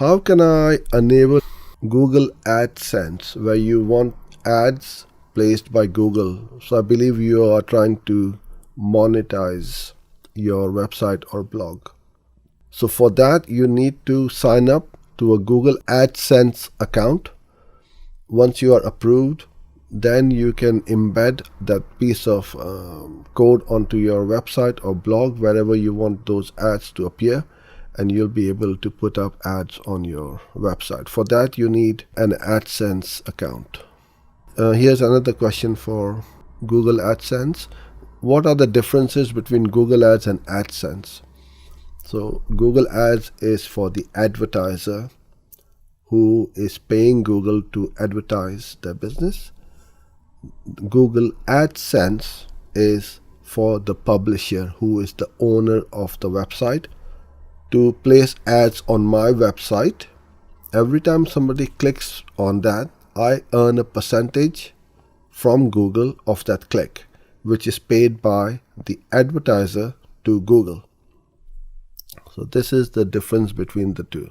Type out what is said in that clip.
How can I enable Google Adsense where you want ads placed by Google? So I believe you are trying to monetize your website or blog. So for that, you need to sign up to a Google Adsense account. Once you are approved, then you can embed that piece of code onto your website or blog, wherever you want those ads to appear, and you'll be able to put up ads on your website. For that, you need an AdSense account. Here's another question for Google AdSense. What are the differences between Google Ads and AdSense? So Google Ads is for the advertiser who is paying Google to advertise their business. Google AdSense is for the publisher who is the owner of the website to place ads on my website. Every time somebody clicks on that, I earn a percentage from Google of that click, which is paid by the advertiser to Google. So this is the difference between the two.